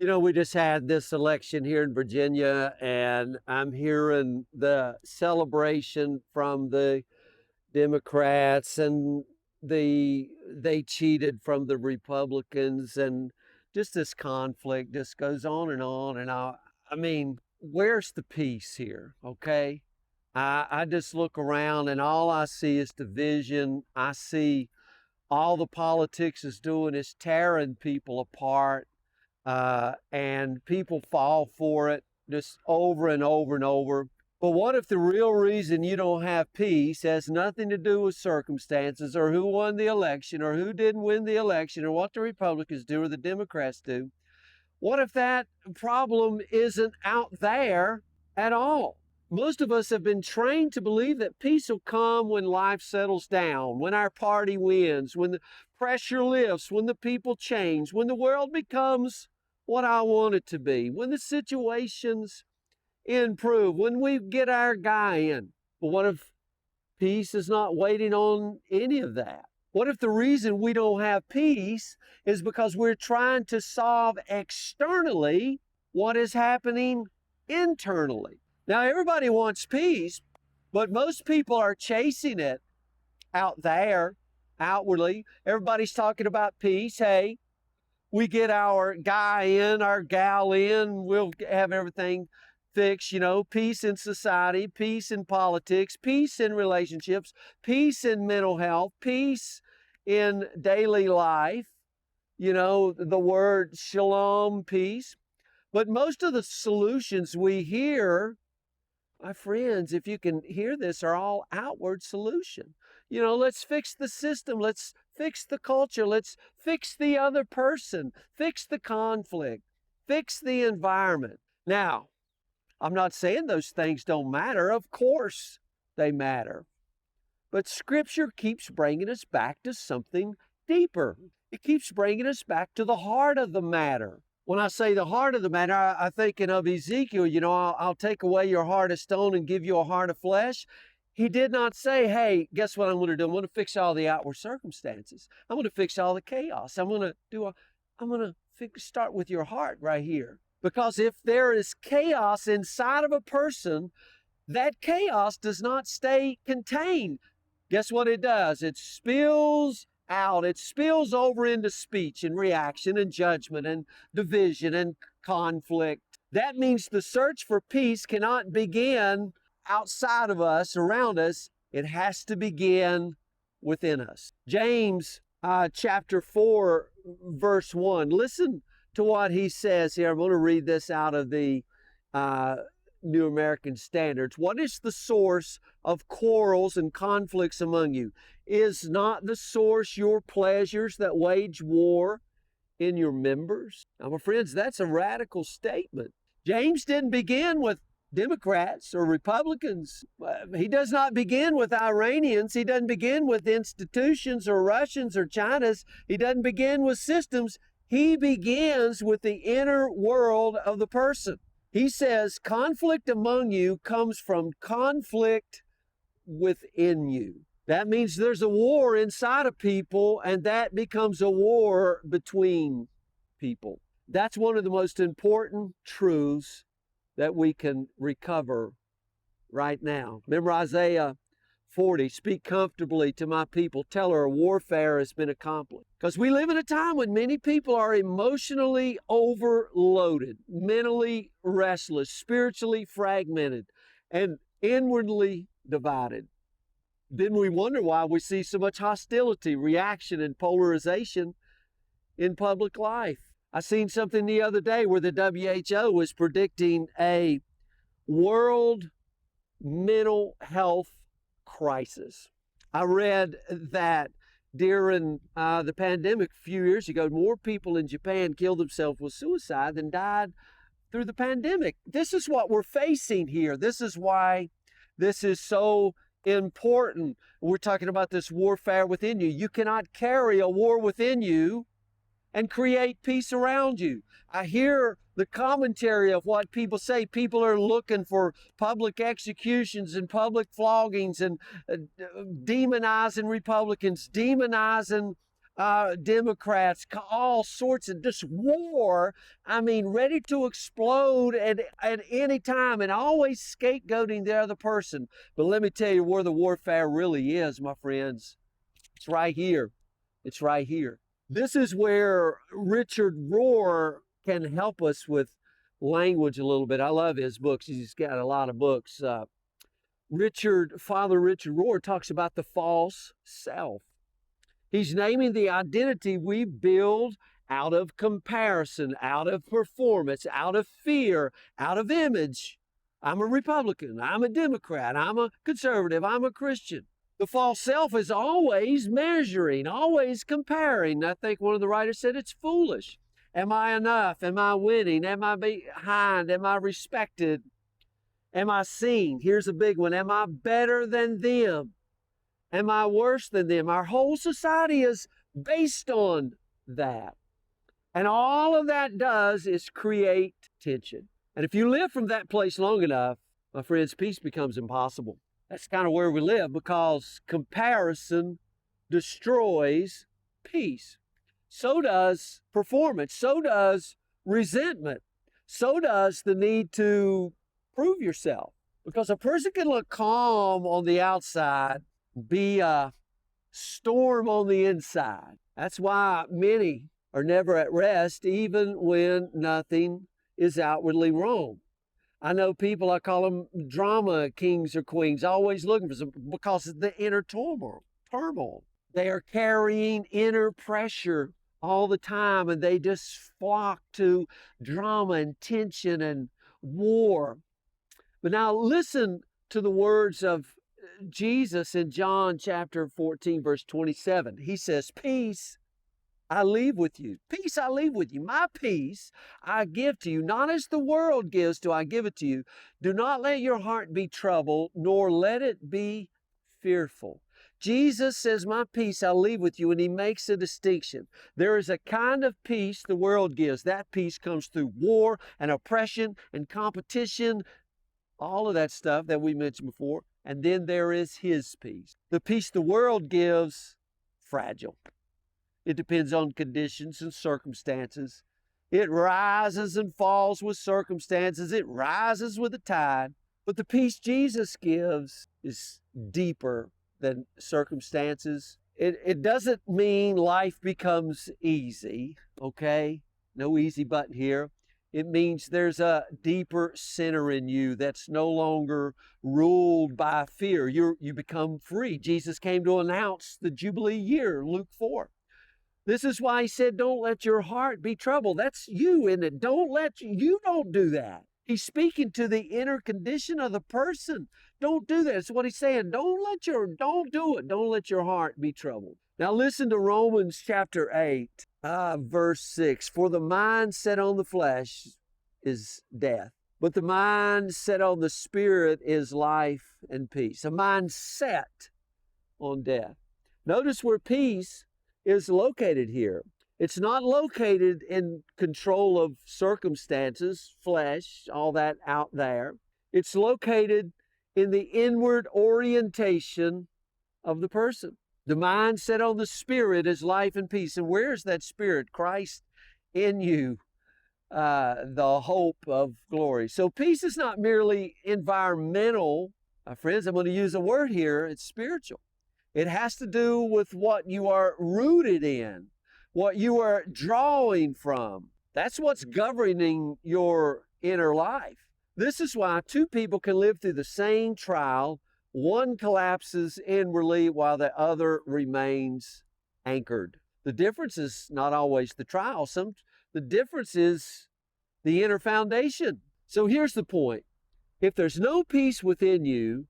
We just had this election here in Virginia, and I'm hearing the celebration from the Democrats and they cheated from the Republicans, and just this conflict just goes on and on. And I mean, where's the peace here? Okay. I just look around and all I see is division. I see all the politics is doing is tearing people apart, and people fall for it just over and over and over. But what if the real reason you don't have peace has nothing to do with circumstances or who won the election or who didn't win the election or what the Republicans do or the Democrats do? What if that problem isn't out there at all? Most of us have been trained to believe that peace will come when life settles down, when our party wins, when the pressure lifts, when the people change, when the world becomes what I want it to be, when the situations improve, when we get our guy in. But what if peace is not waiting on any of that? What if the reason we don't have peace is because we're trying to solve externally what is happening internally? Now, everybody wants peace, but most people are chasing it out there, outwardly. Everybody's talking about peace. Hey, we get our guy in, our gal in, we'll have everything fixed. Peace in society, peace in politics, peace in relationships, peace in mental health, peace in daily life. The word shalom, peace. But most of the solutions we hear, my friends, if you can hear this, are all outward solution. Let's fix the system. Let's fix the culture. Let's fix the other person. Fix the conflict. Fix the environment. Now, I'm not saying those things don't matter. Of course they matter. But Scripture keeps bringing us back to something deeper. It keeps bringing us back to the heart of the matter. When I say the heart of the matter, I'm thinking of Ezekiel. I'll take away your heart of stone and give you a heart of flesh. He did not say, hey, guess what I'm going to do? I'm going to fix all the outward circumstances. I'm going to fix all the chaos. I'm going to start with your heart right here. Because if there is chaos inside of a person, that chaos does not stay contained. Guess what it does? It spills out. It spills over into speech and reaction and judgment and division and conflict. That means the search for peace cannot begin outside of us, around us. It has to begin within us. James chapter 4, verse 1. Listen to what he says here. I'm going to read this out of the New American Standards. What is the source of quarrels and conflicts among you? Is not the source your pleasures that wage war in your members? Now, my friends, that's a radical statement. James didn't begin with Democrats or Republicans. He does not begin with Iranians. He doesn't begin with institutions or Russians or China's. He doesn't begin with systems. He begins with the inner world of the person. He says conflict among you comes from conflict within you. That means there's a war inside of people, and that becomes a war between people. That's one of the most important truths that we can recover right now. Remember Isaiah 40, speak comfortably to my people. Tell her warfare has been accomplished. Because we live in a time when many people are emotionally overloaded, mentally restless, spiritually fragmented, and inwardly divided. Then we wonder why we see so much hostility, reaction, and polarization in public life. I seen something the other day where the WHO was predicting a world mental health crisis. I read that during the pandemic a few years ago, more people in Japan killed themselves with suicide than died through the pandemic. This is what we're facing here. This is why this is so important. We're talking about this warfare within you. You cannot carry a war within you and create peace around you. I hear the commentary of what people say. People are looking for public executions and public floggings and demonizing Republicans, demonizing Democrats, all sorts of just war. I mean, ready to explode at any time and always scapegoating the other person. But let me tell you where the warfare really is, my friends. It's right here. It's right here. This is where Richard Rohr can help us with language a little bit. I love his books. He's got a lot of books. Father Richard Rohr talks about the false self. He's naming the identity we build out of comparison, out of performance, out of fear, out of image. I'm a Republican. I'm a Democrat. I'm a conservative. I'm a Christian. The false self is always measuring, always comparing. I think one of the writers said it's foolish. Am I enough? Am I winning? Am I behind? Am I respected? Am I seen? Here's a big one. Am I better than them? Am I worse than them? Our whole society is based on that. And all of that does is create tension. And if you live from that place long enough, my friends, peace becomes impossible. That's kind of where we live, because comparison destroys peace. So does performance. So does resentment. So does the need to prove yourself. Because a person can look calm on the outside, be a storm on the inside. That's why many are never at rest, even when nothing is outwardly wrong. I know people, I call them drama kings or queens, always looking for some, because of the inner turmoil. They are carrying inner pressure all the time, and they just flock to drama and tension and war. But now listen to the words of Jesus in John chapter 14, verse 27. He says, peace I leave with you. Peace I leave with you. My peace I give to you. Not as the world gives do I give it to you. Do not let your heart be troubled, nor let it be fearful. Jesus says, my peace I leave with you, and he makes a distinction. There is a kind of peace the world gives. That peace comes through war and oppression and competition, all of that stuff that we mentioned before. And then there is his peace. The peace the world gives, fragile. It depends on conditions and circumstances. It rises and falls with circumstances. It rises with the tide. But the peace Jesus gives is deeper than circumstances. It doesn't mean life becomes easy, okay? No easy button here. It means there's a deeper center in you that's no longer ruled by fear. You become free. Jesus came to announce the Jubilee year, Luke 4. This is why he said, don't let your heart be troubled. That's you, isn't it? You don't do that. He's speaking to the inner condition of the person. Don't do that. That's what he's saying. Don't do it. Don't let your heart be troubled. Now listen to Romans chapter 8. Verse 6, for the mind set on the flesh is death, but the mind set on the spirit is life and peace. A mind set on death. Notice where peace is located here. It's not located in control of circumstances, flesh, all that out there. It's located in the inward orientation of the person. The mind set on the spirit is life and peace. And where is that spirit? Christ in you, the hope of glory. So peace is not merely environmental. Friends, I'm going to use a word here. It's spiritual. It has to do with what you are rooted in, what you are drawing from. That's what's governing your inner life. This is why two people can live through the same trial. One collapses inwardly while the other remains anchored. The difference is not always the trial. The difference is the inner foundation. So here's the point. If there's no peace within you,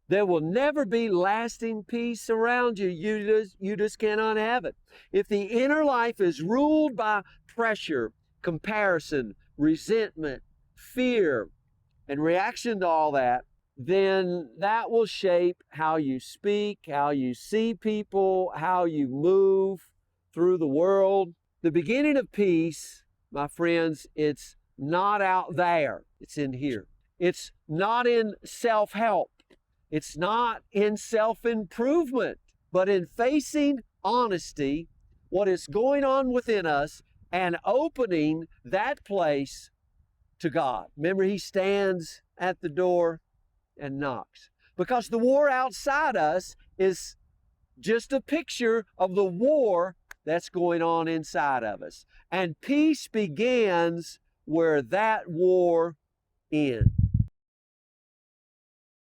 there will never be lasting peace around you. You just cannot have it. If the inner life is ruled by pressure, comparison, resentment, fear, and reaction to all that, then that will shape how you speak, how you see people, how you move through the world. The beginning of peace, my friends, it's not out there. It's in here. It's not in self-help. It's not in self-improvement, but in facing honesty what is going on within us and opening that place to God. Remember, he stands at the door and knocks. Because the war outside us is just a picture of the war that's going on inside of us. And peace begins where that war ends.